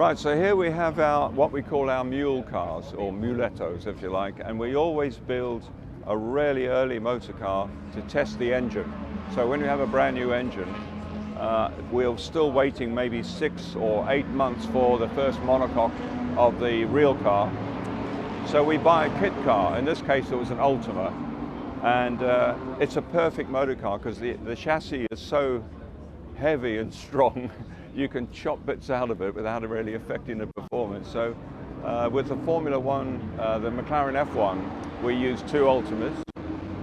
Right, so here we have our what we call our mule cars, or mulettos if you like, and we always build a really early motor car to test the engine. So when we have a brand new engine, we're still waiting maybe 6 or 8 months for the first monocoque of the real car. So we buy a kit car. In this case it was an Ultima, and it's a perfect motor car because the chassis is so heavy and strong you can chop bits out of it without really affecting the performance. So with the Formula One, the McLaren F1, we used 2 Ultimas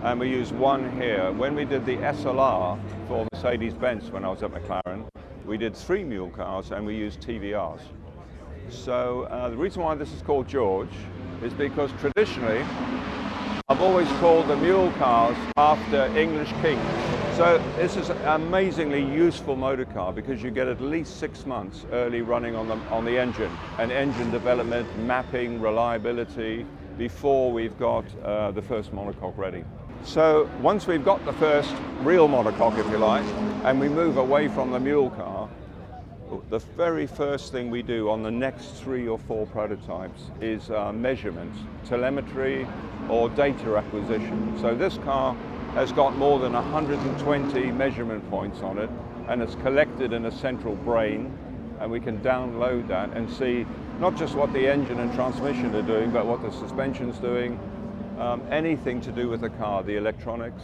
and we used 1 here. When we did the SLR for Mercedes-Benz when I was at McLaren, we did 3 mule cars and we used TVRs. So the reason why this is called George is because traditionally I've always called the mule cars after English kings. So this is an amazingly useful motor car because you get at least 6 months early running on the engine, and engine development, mapping, reliability, before we've got the first monocoque ready. So once we've got the first real monocoque, if you like, and we move away from the mule car, the very first thing we do on the next 3 or 4 prototypes is measurements, telemetry or data acquisition. So this car has got more than 120 measurement points on it, and it's collected in a central brain, and we can download that and see not just what the engine and transmission are doing, but what the suspension's doing, anything to do with the car, the electronics,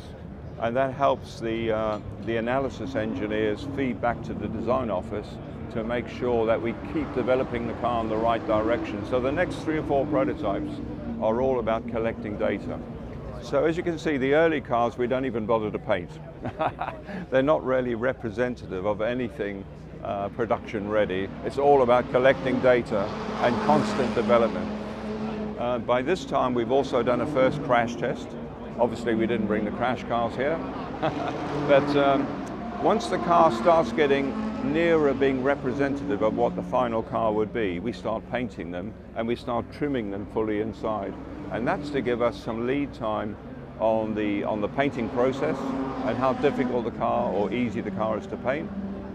and that helps the analysis engineers feed back to the design office to make sure that we keep developing the car in the right direction. So the next 3 or 4 prototypes are all about collecting data. So as you can see, the early cars we don't even bother to paint. They're not really representative of anything production ready. It's all about collecting data and constant development. By this time we've also done a first crash test. Obviously we didn't bring the crash cars here, but once the car starts getting nearer being representative of what the final car would be, we start painting them and we start trimming them fully inside. And that's to give us some lead time on the painting process and how difficult the car or easy the car is to paint,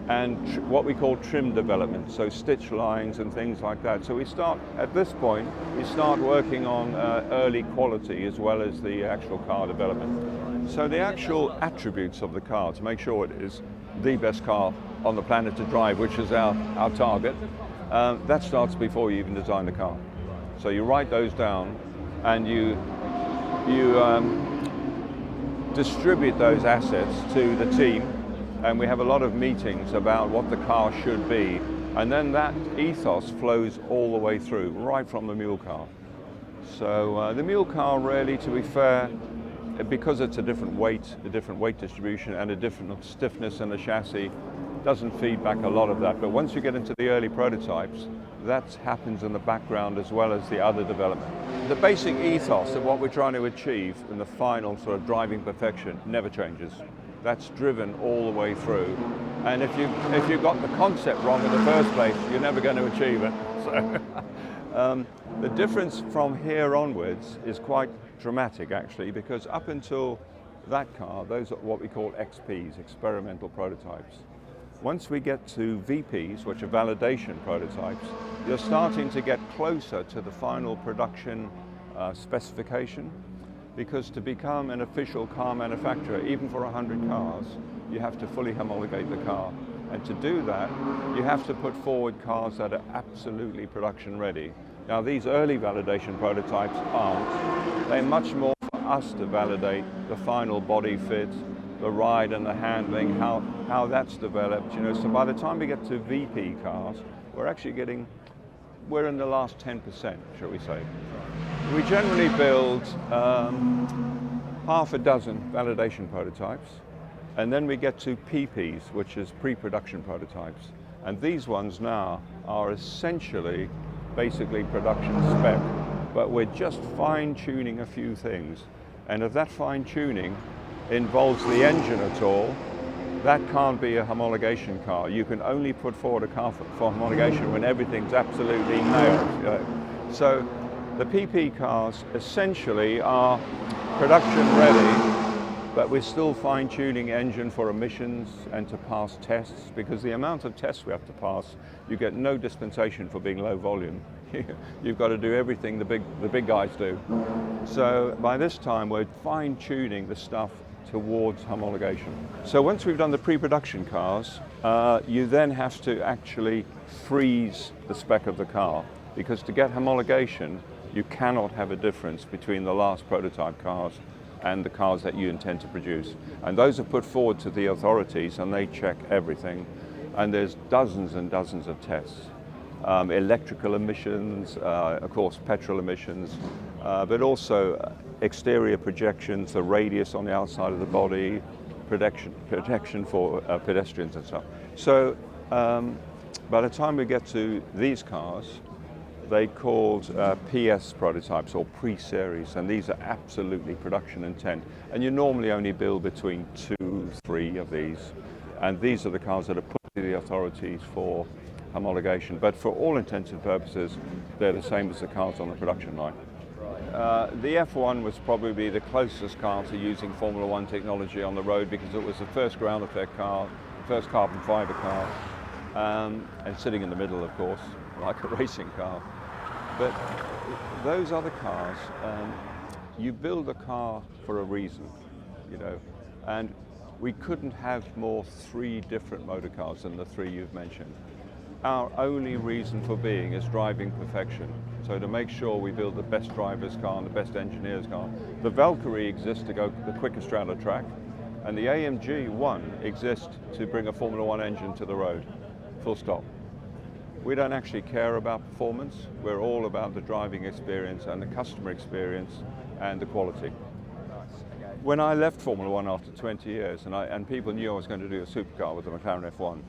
and what we call trim development, so stitch lines and things like that. So we start, at this point, we start working on early quality as well as the actual car development. So the actual attributes of the car, to make sure it is the best car on the planet to drive, which is our target, that starts before you even design the car. So you write those down and you distribute those assets to the team, and we have a lot of meetings about what the car should be, and then that ethos flows all the way through, right from the mule car. So the mule car, really, to be fair, because it's a different weight distribution and a different stiffness in the chassis, doesn't feed back a lot of that. But once you get into the early prototypes, that happens in the background as well as the other development. The basic ethos of what we're trying to achieve in the final sort of driving perfection never changes. That's driven all the way through. And if you've got the concept wrong in the first place, you're never going to achieve it. So the difference from here onwards is quite dramatic, actually, because up until that car, those are what we call XPs, experimental prototypes. Once we get to VPs, which are validation prototypes, you're starting to get closer to the final production specification, because to become an official car manufacturer, even for 100 cars, you have to fully homologate the car. And to do that, you have to put forward cars that are absolutely production ready. Now, these early validation prototypes aren't. They're much more for us to validate the final body fit, the ride and the handling, how that's developed. You know, so by the time we get to VP cars, we're in the last 10%, shall we say. We generally build half a dozen validation prototypes, and then we get to PPs, which is pre-production prototypes. And these ones now are essentially basically production spec, but we're just fine-tuning a few things. And if that fine-tuning involves the engine at all, that can't be a homologation car. You can only put forward a car for homologation when everything's absolutely nailed. So the PP cars essentially are production ready, But we're still fine-tuning engine for emissions and to pass tests, because the amount of tests we have to pass, you get no dispensation for being low volume. You've got to do everything the big guys do. So by this time, we're fine-tuning the stuff towards homologation. So once we've done the pre-production cars, you then have to actually freeze the spec of the car, because to get homologation, you cannot have a difference between the last prototype cars and the cars that you intend to produce. And those are put forward to the authorities and they check everything. And there's dozens and dozens of tests. Electrical emissions, of course petrol emissions, but also exterior projections, the radius on the outside of the body, protection for pedestrians and stuff. So by the time we get to these cars, they called PS prototypes or pre-series, and these are absolutely production intent. And you normally only build between 2, 3 of these, and these are the cars that are put to the authorities for homologation. But for all intents and purposes, they're the same as the cars on the production line. The F1 was probably the closest car to using Formula One technology on the road, because it was the first ground effect car, first carbon fiber car, and sitting in the middle, of course, like a racing car. But those other cars, you build a car for a reason, you know, and we couldn't have more 3 different motor cars than the 3 you've mentioned. Our only reason for being is driving perfection. So to make sure we build the best driver's car and the best engineer's car. The Valkyrie exists to go the quickest around a track, and the AMG 1 exists to bring a Formula One engine to the road, full stop. We don't actually care about performance. We're all about the driving experience and the customer experience and the quality. When I left Formula One after 20 years, and people knew I was going to do a supercar with the McLaren F1,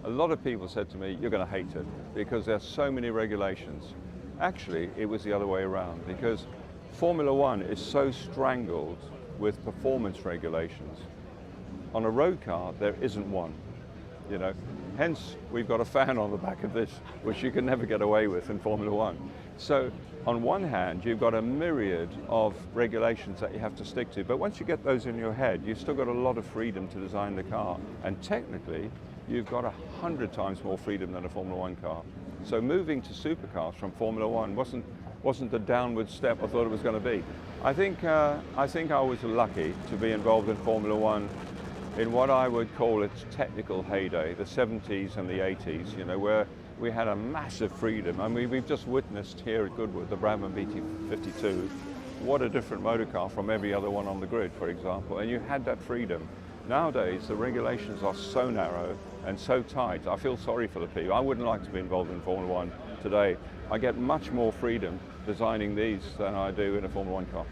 a lot of people said to me, you're going to hate it because there's so many regulations. Actually, it was the other way around, because Formula One is so strangled with performance regulations. On a road car, there isn't one, you know. Hence, we've got a fan on the back of this, which you can never get away with in Formula One. So, on one hand, you've got a myriad of regulations that you have to stick to, but once you get those in your head, you've still got a lot of freedom to design the car. And technically, you've got 100 times more freedom than a Formula One car. So moving to supercars from Formula One wasn't the downward step I thought it was going to be. I think I was lucky to be involved in Formula One in what I would call its technical heyday, the 70s and the 80s, you know, where we had a massive freedom. I mean, we've just witnessed here at Goodwood, the McLaren T.50s, what a different motor car from every other one on the grid, for example, and you had that freedom. Nowadays, the regulations are so narrow and so tight. I feel sorry for the people. I wouldn't like to be involved in Formula One today. I get much more freedom designing these than I do in a Formula One car.